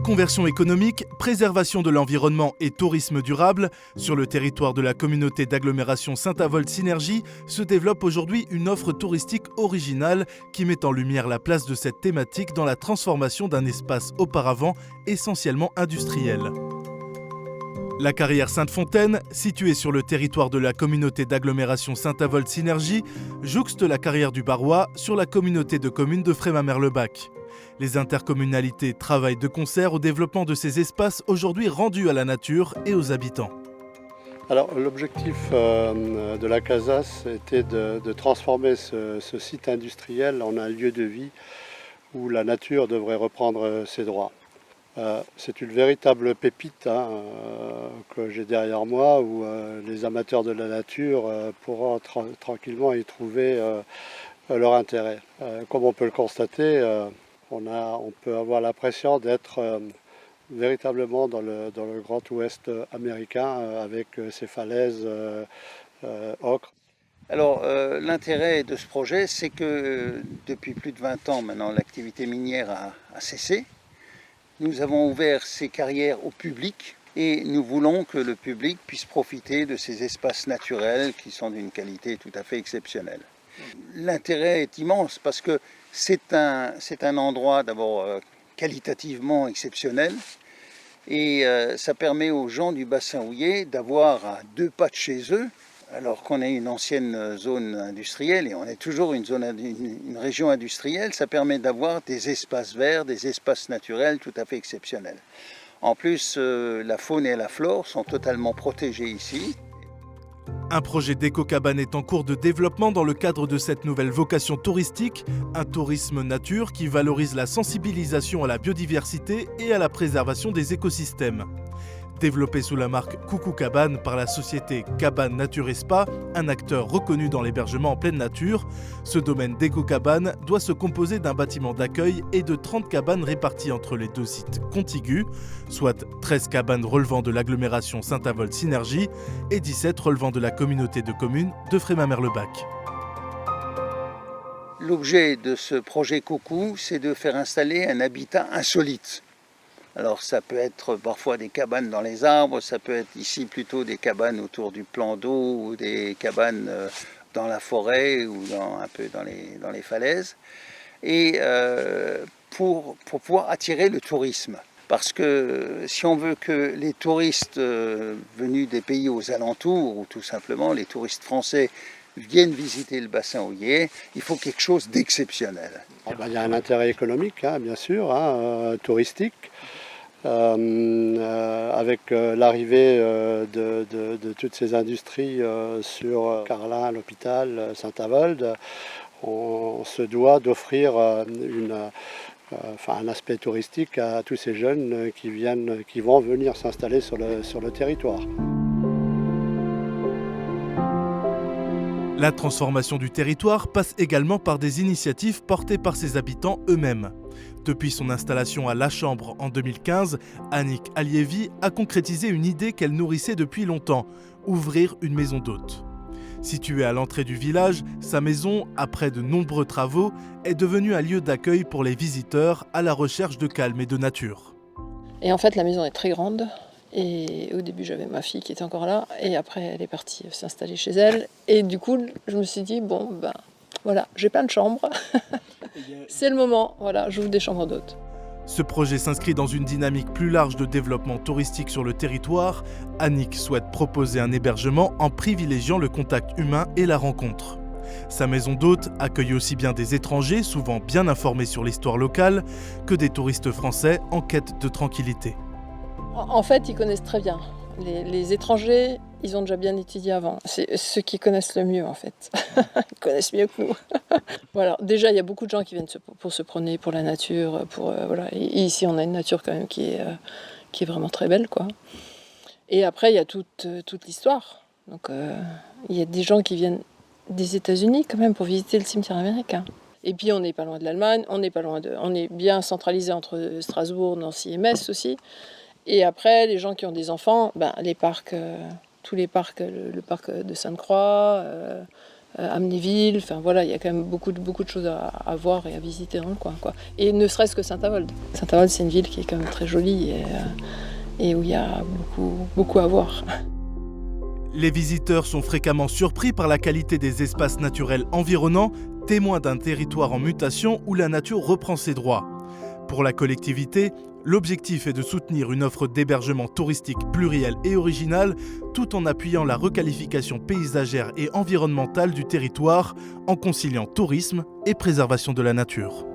Reconversion économique, préservation de l'environnement et tourisme durable, sur le territoire de la communauté d'agglomération Saint-Avold Synergie se développe aujourd'hui une offre touristique originale qui met en lumière la place de cette thématique dans la transformation d'un espace auparavant essentiellement industriel. La carrière Sainte-Fontaine, située sur le territoire de la communauté d'agglomération Saint-Avold Synergie, jouxte la carrière du Barrois sur la communauté de communes de Frémamer-le-Bac. Les intercommunalités travaillent de concert au développement de ces espaces aujourd'hui rendus à la nature et aux habitants. Alors l'objectif de la CASAS était de transformer ce site industriel en un lieu de vie où la nature devrait reprendre ses droits. C'est une véritable pépite que j'ai derrière moi où les amateurs de la nature pourront tranquillement y trouver leur intérêt. Comme on peut le constater, on peut avoir l'impression d'être véritablement dans le grand ouest américain avec ses falaises ocre. Alors l'intérêt de ce projet, c'est que depuis plus de 20 ans maintenant, l'activité minière a cessé. Nous avons ouvert ces carrières au public et nous voulons que le public puisse profiter de ces espaces naturels qui sont d'une qualité tout à fait exceptionnelle. L'intérêt est immense parce que c'est un endroit d'abord qualitativement exceptionnel et ça permet aux gens du bassin houiller d'avoir à 2 pas de chez eux, alors qu'on est une ancienne zone industrielle et on est toujours une région industrielle, ça permet d'avoir des espaces verts, des espaces naturels tout à fait exceptionnels. En plus, la faune et la flore sont totalement protégées ici. Un projet d'éco-cabane est en cours de développement dans le cadre de cette nouvelle vocation touristique, un tourisme nature qui valorise la sensibilisation à la biodiversité et à la préservation des écosystèmes. Développé sous la marque Coucou Cabane par la société Cabane Nature et Spa, un acteur reconnu dans l'hébergement en pleine nature, ce domaine d'éco-cabane doit se composer d'un bâtiment d'accueil et de 30 cabanes réparties entre les 2 sites contigus, soit 13 cabanes relevant de l'agglomération Saint-Avold Synergie et 17 relevant de la communauté de communes de Frémamer-le-Bac. L'objet de ce projet Coucou, c'est de faire installer un habitat insolite. Alors ça peut être parfois des cabanes dans les arbres, ça peut être ici plutôt des cabanes autour du plan d'eau ou des cabanes dans la forêt ou un peu dans les falaises. Et pour pouvoir attirer le tourisme. Parce que si on veut que les touristes venus des pays aux alentours, ou tout simplement les touristes français, viennent visiter le bassin houiller, il faut quelque chose d'exceptionnel. Il y a un intérêt économique, bien sûr, touristique. Avec l'arrivée de toutes ces industries sur Carlin, l'hôpital, Saint-Avold, on se doit d'offrir un aspect touristique à tous ces jeunes qui vont venir s'installer sur le territoire. La transformation du territoire passe également par des initiatives portées par ses habitants eux-mêmes. Depuis son installation à La Chambre en 2015, Annick Alievi a concrétisé une idée qu'elle nourrissait depuis longtemps, ouvrir une maison d'hôtes. Située à l'entrée du village, sa maison, après de nombreux travaux, est devenue un lieu d'accueil pour les visiteurs à la recherche de calme et de nature. Et en fait, la maison est très grande. Et au début, j'avais ma fille qui était encore là. Et après, elle est partie s'installer chez elle. Et du coup, je me suis dit, voilà, j'ai plein de chambres. C'est le moment, voilà, j'ouvre des chambres d'hôtes. Ce projet s'inscrit dans une dynamique plus large de développement touristique sur le territoire. Annick souhaite proposer un hébergement en privilégiant le contact humain et la rencontre. Sa maison d'hôtes accueille aussi bien des étrangers, souvent bien informés sur l'histoire locale, que des touristes français en quête de tranquillité. En fait, ils connaissent très bien. Les étrangers, ils ont déjà bien étudié avant. C'est ceux qui connaissent le mieux, en fait. Ils connaissent mieux que nous. Voilà. Déjà, il y a beaucoup de gens qui viennent pour se promener, pour la nature. Voilà. Et ici, on a une nature quand même qui est vraiment très belle, quoi. Et après, il y a toute l'histoire. Donc, il y a des gens qui viennent des États-Unis quand même pour visiter le cimetière américain. Et puis, on n'est pas loin de l'Allemagne. On est bien centralisé entre Strasbourg, Nancy et Metz aussi. Et après, les gens qui ont des enfants, les parcs, tous les parcs, le parc de Sainte-Croix, Amnéville, enfin voilà, il y a quand même beaucoup de choses à voir et à visiter dans le coin, quoi. Et ne serait-ce que Saint-Avold. Saint-Avold, c'est une ville qui est quand même très jolie et où il y a beaucoup à voir. Les visiteurs sont fréquemment surpris par la qualité des espaces naturels environnants, témoins d'un territoire en mutation où la nature reprend ses droits. Pour la collectivité, l'objectif est de soutenir une offre d'hébergement touristique plurielle et originale, tout en appuyant la requalification paysagère et environnementale du territoire, en conciliant tourisme et préservation de la nature.